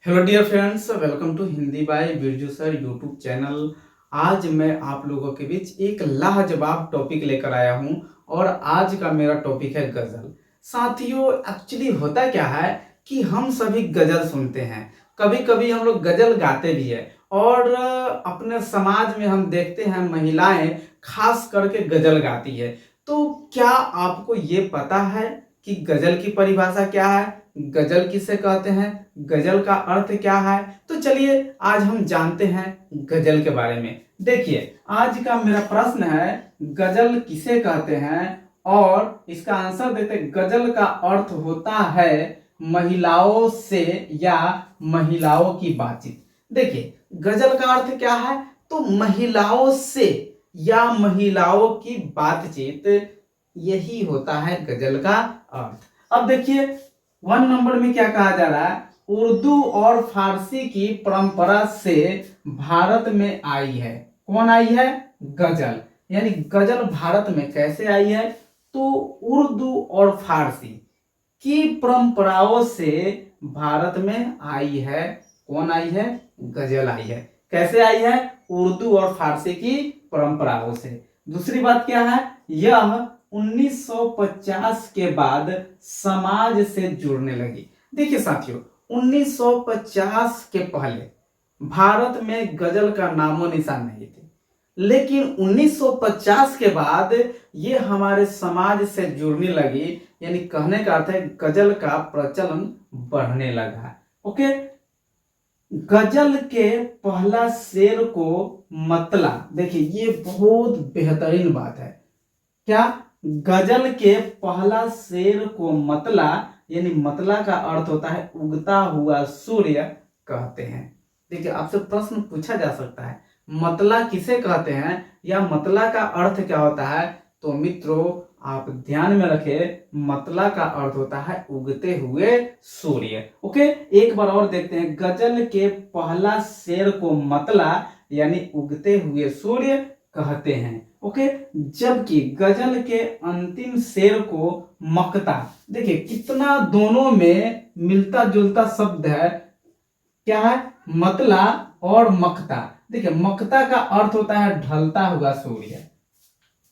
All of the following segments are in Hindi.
Hello dear friends, welcome to Hindi by Birju sir YouTube channel. आज मैं आप लोगों के बीच एक लाजवाब टॉपिक लेकर आया हूं और आज का मेरा टॉपिक है गजल। साथियों, एक्चुअली होता क्या है कि हम सभी गजल सुनते हैं, कभी कभी हम लोग गजल गाते भी है और अपने समाज में हम देखते हैं महिलाएं खास करके गजल गाती है। तो क्या आपको ये पता है कि गजल की परिभाषा क्या है, गजल किसे कहते हैं, गजल का अर्थ क्या है? तो चलिए आज हम जानते हैं गजल के बारे में। देखिए, आज का मेरा प्रश्न है गजल किसे कहते हैं और इसका आंसर देते हैं। गजल का अर्थ होता है महिलाओं से या महिलाओं की बातचीत। देखिए, गजल का अर्थ क्या है? तो महिलाओं से या महिलाओं की बातचीत, यही होता है गजल का अर्थ। अब देखिए 1 नंबर में क्या कहा जा रहा है, उर्दू और फारसी की परंपरा से भारत में आई है। कौन आई है? गजल। यानी गजल भारत में कैसे आई है? तो उर्दू और फारसी की परंपराओं से भारत में आई है। कौन आई है? गजल आई है। कैसे आई है? उर्दू और फारसी की परंपराओं से। दूसरी बात क्या है? यह 1950 के बाद समाज से जुड़ने लगी। देखिए साथियों, 1950 के पहले भारत में गजल का नामो निशान नहीं थे, लेकिन 1950 के बाद ये हमारे समाज से जुड़ने लगी। यानी कहने का अर्थ है गजल का प्रचलन बढ़ने लगा। ओके, गजल के पहला शेर को मतला, देखिए ये बहुत बेहतरीन बात है। क्या? गजल के पहला शेर को मतला, यानी मतला का अर्थ होता है उगता हुआ सूर्य कहते हैं। देखिए, आपसे प्रश्न पूछा जा सकता है मतला किसे कहते हैं या मतला का अर्थ क्या होता है? तो मित्रों, आप ध्यान में रखें, मतला का अर्थ होता है उगते हुए सूर्य। ओके, एक बार और देखते हैं। गजल के पहला शेर को मतला यानी उगते हुए सूर्य कहते हैं। ओके, जबकि गजल के अंतिम शेर को मकता, देखिए कितना दोनों में मिलता जुलता शब्द है। क्या है? मतला और मकता। देखिए, मकता का अर्थ होता है ढलता हुआ सूर्य।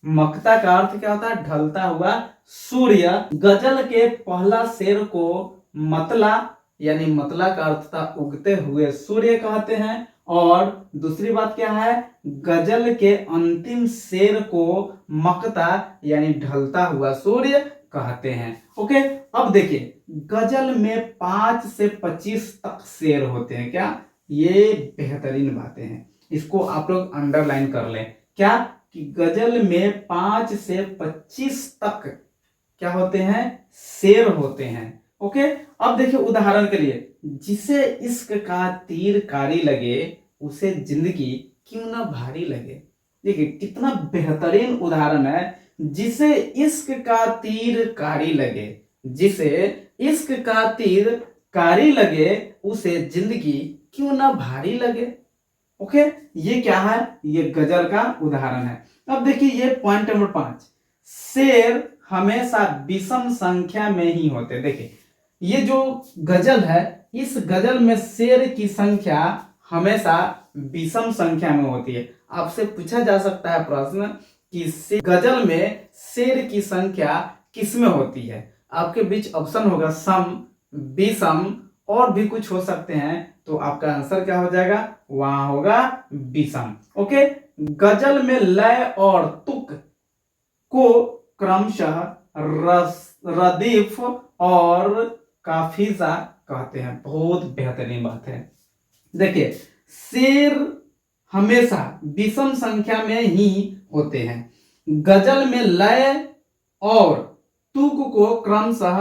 मकता का अर्थ क्या होता है? ढलता हुआ सूर्य। गजल के पहला शेर को मतला यानी मतला का अर्थ था उगते हुए सूर्य कहते हैं। और दूसरी बात क्या है? गजल के अंतिम शेर को मकता यानी ढलता हुआ सूर्य कहते हैं। ओके, अब देखिए गजल में 5 से 25 तक शेर होते हैं। क्या? ये बेहतरीन बातें हैं, इसको आप लोग अंडरलाइन कर लें। क्या? कि गजल में 5 से 25 तक क्या होते हैं? शेर होते हैं। ओके, अब देखिए उदाहरण के लिए, जिसे इश्क का तीर कारी लगे उसे जिंदगी क्यों ना भारी लगे। देखिए कितना बेहतरीन उदाहरण है। जिसे इश्क का तीर कारी लगे, जिसे इश्क का तीर कारी लगे उसे जिंदगी क्यों ना भारी लगे। ओके, ये क्या है? ये गजल का उदाहरण है। अब देखिए ये पॉइंट नंबर 5, शेर हमेशा विषम संख्या में ही होते। देखिए ये जो गजल है, इस गजल में शेर की संख्या हमेशा विषम संख्या में होती है। आपसे पूछा जा सकता है प्रश्न कि गजल में शेर की संख्या किसमें होती है? आपके बीच ऑप्शन होगा सम, विषम और भी कुछ हो सकते हैं। तो आपका आंसर क्या हो जाएगा? वहां होगा विषम। ओके, गजल में लय और तुक को क्रमशः रदीफ और काफिजा कहते हैं। बहुत बेहतरीन बात है। देखिए शेर हमेशा विषम संख्या में ही होते हैं। गजल में लय और तुक को क्रमशः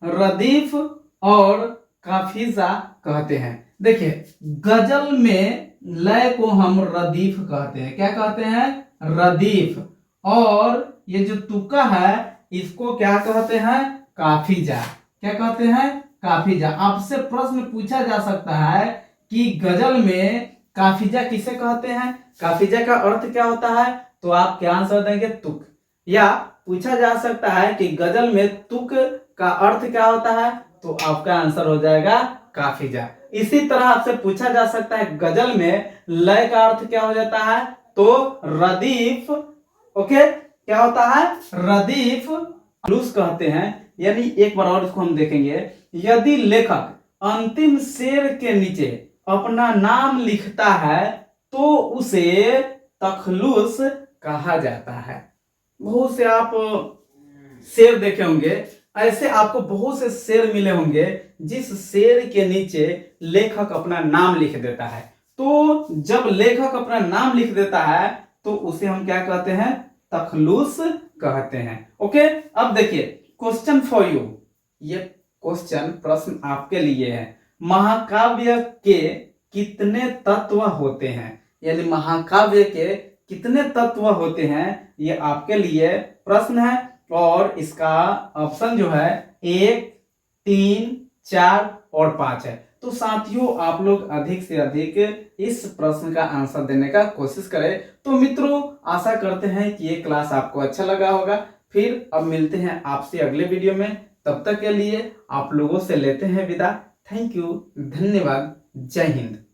रदीफ और काफिजा कहते हैं। देखिए गजल में लय को हम रदीफ कहते हैं। क्या कहते हैं? रदीफ। और ये जो तुका है इसको क्या कहते हैं? काफिजा। क्या कहते हैं? काफिजा। आपसे प्रश्न पूछा जा सकता है कि गजल में काफिजा किसे कहते हैं, काफिजा का अर्थ क्या होता है? तो आप क्या आंसर देंगे? तुक। या पूछा जा सकता है कि गजल में तुक का अर्थ क्या होता है? तो आपका आंसर हो जाएगा काफिजा। इसी तरह आपसे पूछा जा सकता है गजल में लय का अर्थ क्या हो जाता है, तो रदीफ। ओके, क्या होता है, रदीफ लूस कहते हैं। यानी एक बार और इसको हम देखेंगे, यदि लेखक अंतिम शेर के नीचे अपना नाम लिखता है तो उसे तखलुस कहा जाता है। बहुत से आप शेर देखे होंगे, ऐसे आपको बहुत से शेर मिले होंगे जिस शेर के नीचे लेखक अपना नाम लिख देता है। तो जब लेखक अपना नाम लिख देता है तो उसे हम क्या कहते हैं, तखलुस कहते हैं। ओके, अब देखिए क्वेश्चन फॉर यू, ये क्वेश्चन प्रश्न आपके लिए है। महाकाव्य के कितने तत्व होते हैं, यानी महाकाव्य के कितने तत्व होते हैं, ये आपके लिए प्रश्न है। और इसका ऑप्शन जो है 1, 3, 4 और 5 है। तो साथियों आप लोग अधिक से अधिक इस प्रश्न का आंसर देने का कोशिश करें। तो मित्रों आशा करते हैं कि ये क्लास आपको अच्छा लगा होगा। फिर अब मिलते हैं आपसे अगले वीडियो में, तब तक के लिए आप लोगों से लेते हैं विदा। थैंक यू, धन्यवाद, जय हिंद।